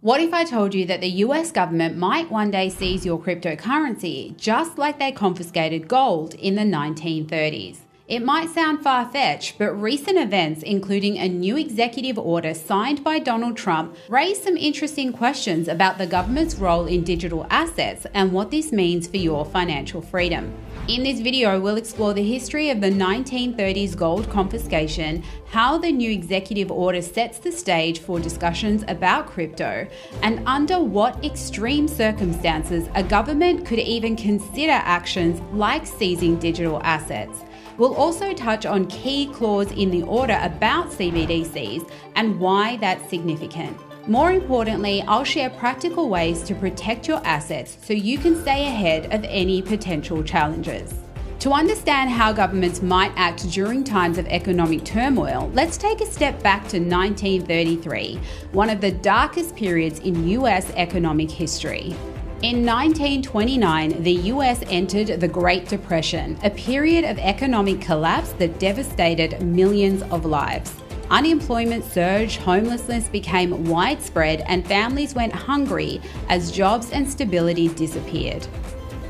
What if I told you that the US government might one day seize your cryptocurrency, just like they confiscated gold in the 1930s? It might sound far-fetched, but recent events, including a new executive order signed by Donald Trump, raise some interesting questions about the government's role in digital assets and what this means for your financial freedom. In this video, we'll explore the history of the 1930s gold confiscation, how the new executive order sets the stage for discussions about crypto, and under what extreme circumstances a government could even consider actions like seizing digital assets. We'll also touch on key clause in the order about CBDCs and why that's significant. More importantly, I'll share practical ways to protect your assets so you can stay ahead of any potential challenges. To understand how governments might act during times of economic turmoil, let's take a step back to 1933, one of the darkest periods in US economic history. In 1929, the US entered the Great Depression, a period of economic collapse that devastated millions of lives. Unemployment surged, homelessness became widespread, and families went hungry as jobs and stability disappeared.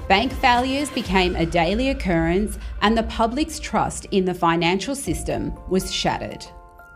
Bank failures became a daily occurrence, and the public's trust in the financial system was shattered.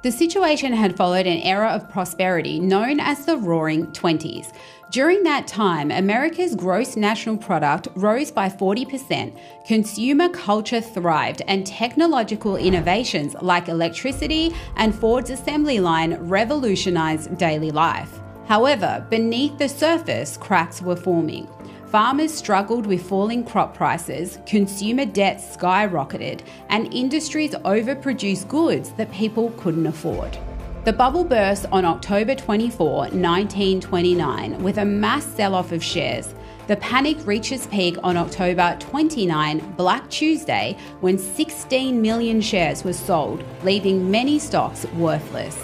The situation had followed an era of prosperity known as the Roaring Twenties. During that time, America's gross national product rose by 40%, consumer culture thrived, and technological innovations like electricity and Ford's assembly line revolutionized daily life. However, beneath the surface, cracks were forming. Farmers struggled with falling crop prices, consumer debt skyrocketed, and industries overproduced goods that people couldn't afford. The bubble burst on October 24, 1929, with a mass sell-off of shares. The panic reached its peak on October 29, Black Tuesday, when 16 million shares were sold, leaving many stocks worthless.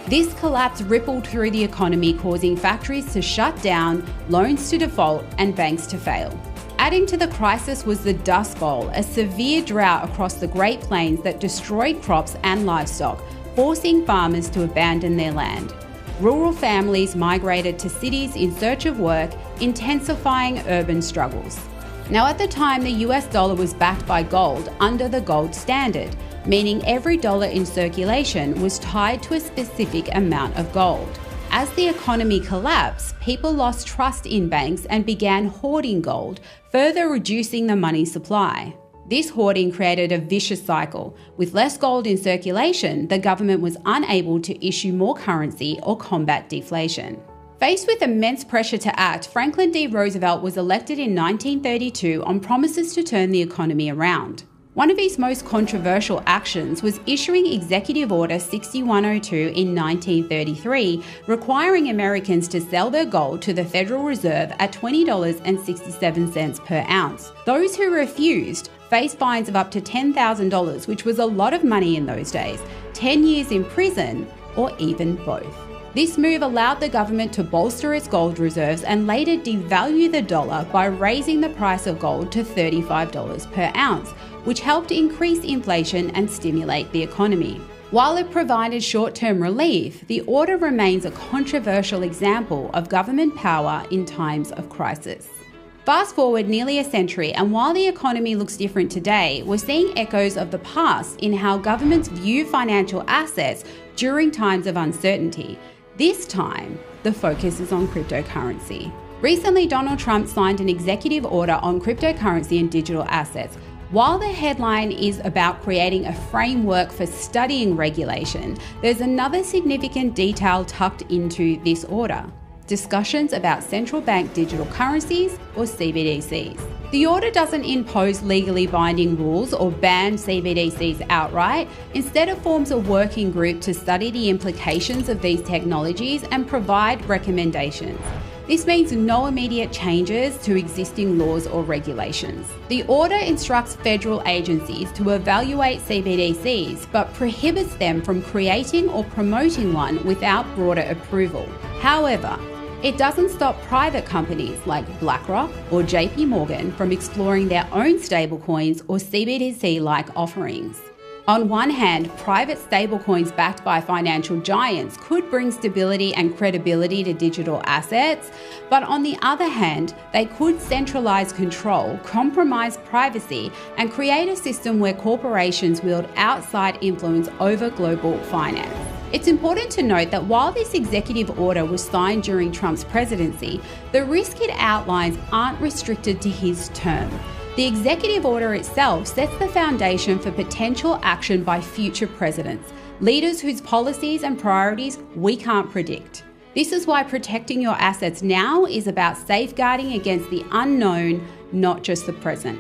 This collapse rippled through the economy, causing factories to shut down, loans to default, and banks to fail. Adding to the crisis was the Dust Bowl, a severe drought across the Great Plains that destroyed crops and livestock, forcing farmers to abandon their land. Rural families migrated to cities in search of work, intensifying urban struggles. Now, at the time, the US dollar was backed by gold under the gold standard, meaning every dollar in circulation was tied to a specific amount of gold. As the economy collapsed, people lost trust in banks and began hoarding gold, further reducing the money supply. This hoarding created a vicious cycle. With less gold in circulation, the government was unable to issue more currency or combat deflation. Faced with immense pressure to act, Franklin D. Roosevelt was elected in 1932 on promises to turn the economy around. One of his most controversial actions was issuing Executive Order 6102 in 1933, requiring Americans to sell their gold to the Federal Reserve at $20.67 per ounce. Those who refused faced fines of up to $10,000, which was a lot of money in those days, 10 years in prison, or even both. This move allowed the government to bolster its gold reserves and later devalue the dollar by raising the price of gold to $35 per ounce, which helped increase inflation and stimulate the economy. While it provided short-term relief, the order remains a controversial example of government power in times of crisis. Fast forward nearly a century, and while the economy looks different today, we're seeing echoes of the past in how governments view financial assets during times of uncertainty. This time, the focus is on cryptocurrency. Recently, Donald Trump signed an executive order on cryptocurrency and digital assets. While the headline is about creating a framework for studying regulation, there's another significant detail tucked into this order: discussions about central bank digital currencies, or CBDCs. The order doesn't impose legally binding rules or ban CBDCs outright. Instead, it forms a working group to study the implications of these technologies and provide recommendations. This means no immediate changes to existing laws or regulations. The order instructs federal agencies to evaluate CBDCs, but prohibits them from creating or promoting one without broader approval. However, it doesn't stop private companies like BlackRock or JP Morgan from exploring their own stablecoins or CBDC-like offerings. On one hand, private stablecoins backed by financial giants could bring stability and credibility to digital assets, but on the other hand, they could centralize control, compromise privacy, and create a system where corporations wield outside influence over global finance. It's important to note that while this executive order was signed during Trump's presidency, the risks it outlines aren't restricted to his term. The executive order itself sets the foundation for potential action by future presidents, leaders whose policies and priorities we can't predict. This is why protecting your assets now is about safeguarding against the unknown, not just the present.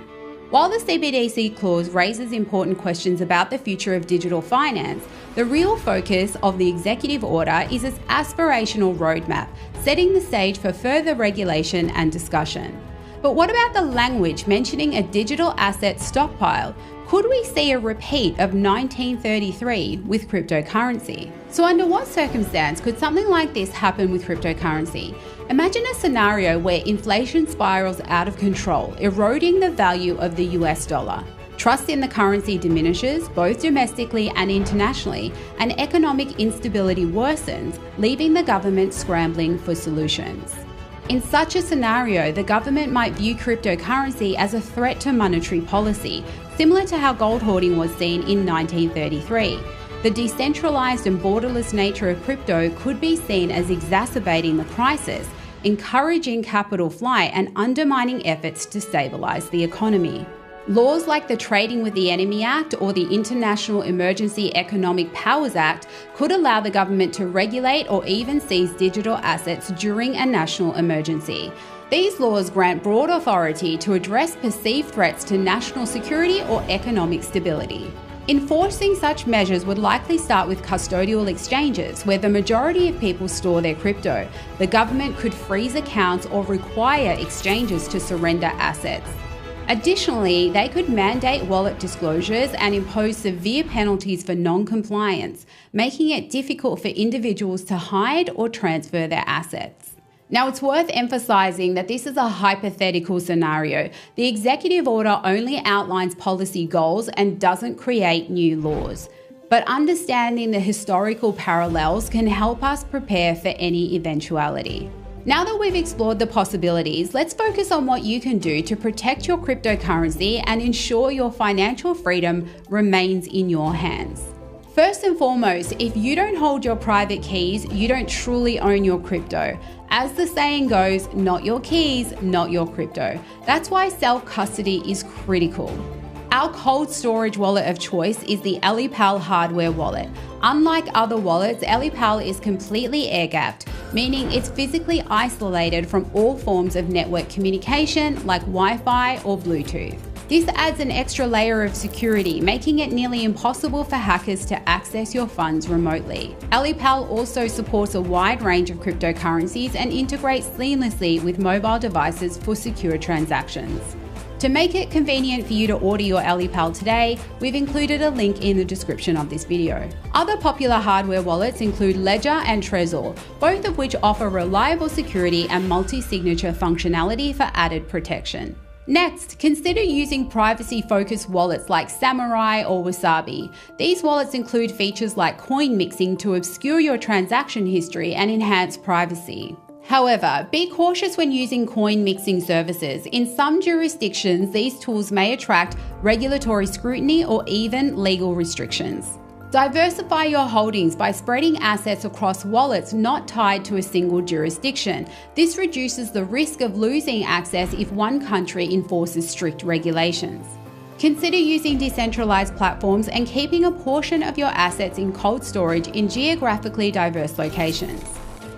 While the CBDC clause raises important questions about the future of digital finance, the real focus of the executive order is its aspirational roadmap, setting the stage for further regulation and discussion. But what about the language mentioning a digital asset stockpile? Could we see a repeat of 1933 with cryptocurrency? So under what circumstance could something like this happen with cryptocurrency? Imagine a scenario where inflation spirals out of control, eroding the value of the US dollar. Trust in the currency diminishes, both domestically and internationally, and economic instability worsens, leaving the government scrambling for solutions. In such a scenario, the government might view cryptocurrency as a threat to monetary policy, similar to how gold hoarding was seen in 1933. The decentralized and borderless nature of crypto could be seen as exacerbating the crisis, encouraging capital flight and undermining efforts to stabilize the economy. Laws like the Trading with the Enemy Act or the International Emergency Economic Powers Act could allow the government to regulate or even seize digital assets during a national emergency. These laws grant broad authority to address perceived threats to national security or economic stability. Enforcing such measures would likely start with custodial exchanges, where the majority of people store their crypto. The government could freeze accounts or require exchanges to surrender assets. Additionally, they could mandate wallet disclosures and impose severe penalties for non-compliance, making it difficult for individuals to hide or transfer their assets. Now, it's worth emphasizing that this is a hypothetical scenario. The executive order only outlines policy goals and doesn't create new laws. But understanding the historical parallels can help us prepare for any eventuality. Now that we've explored the possibilities, let's focus on what you can do to protect your cryptocurrency and ensure your financial freedom remains in your hands. First and foremost, if you don't hold your private keys, you don't truly own your crypto. As the saying goes, not your keys, not your crypto. That's why self-custody is critical. Our cold storage wallet of choice is the Ellipal hardware wallet. Unlike other wallets, Ellipal is completely air-gapped, meaning it's physically isolated from all forms of network communication like Wi-Fi or Bluetooth. This adds an extra layer of security, making it nearly impossible for hackers to access your funds remotely. Ellipal also supports a wide range of cryptocurrencies and integrates seamlessly with mobile devices for secure transactions. To make it convenient for you to order your Ellipal today, we've included a link in the description of this video. Other popular hardware wallets include Ledger and Trezor, both of which offer reliable security and multi-signature functionality for added protection. Next, consider using privacy-focused wallets like Samurai or Wasabi. These wallets include features like coin mixing to obscure your transaction history and enhance privacy. However, be cautious when using coin mixing services. In some jurisdictions, these tools may attract regulatory scrutiny or even legal restrictions. Diversify your holdings by spreading assets across wallets not tied to a single jurisdiction. This reduces the risk of losing access if one country enforces strict regulations. Consider using decentralized platforms and keeping a portion of your assets in cold storage in geographically diverse locations.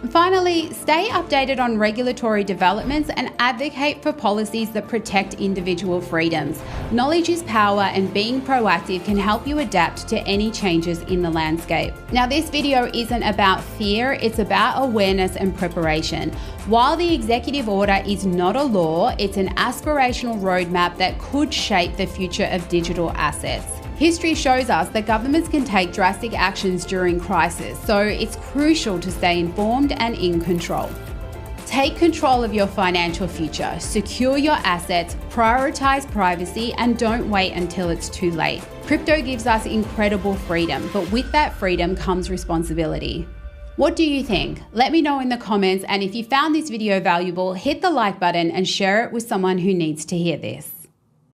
Finally, stay updated on regulatory developments and advocate for policies that protect individual freedoms. Knowledge is power, and being proactive can help you adapt to any changes in the landscape. Now, this video isn't about fear, it's about awareness and preparation. While the executive order is not a law, it's an aspirational roadmap that could shape the future of digital assets. History shows us that governments can take drastic actions during crisis, so it's crucial to stay informed and in control. Take control of your financial future, secure your assets, prioritize privacy, and don't wait until it's too late. Crypto gives us incredible freedom, but with that freedom comes responsibility. What do you think? Let me know in the comments, and if you found this video valuable, hit the like button and share it with someone who needs to hear this.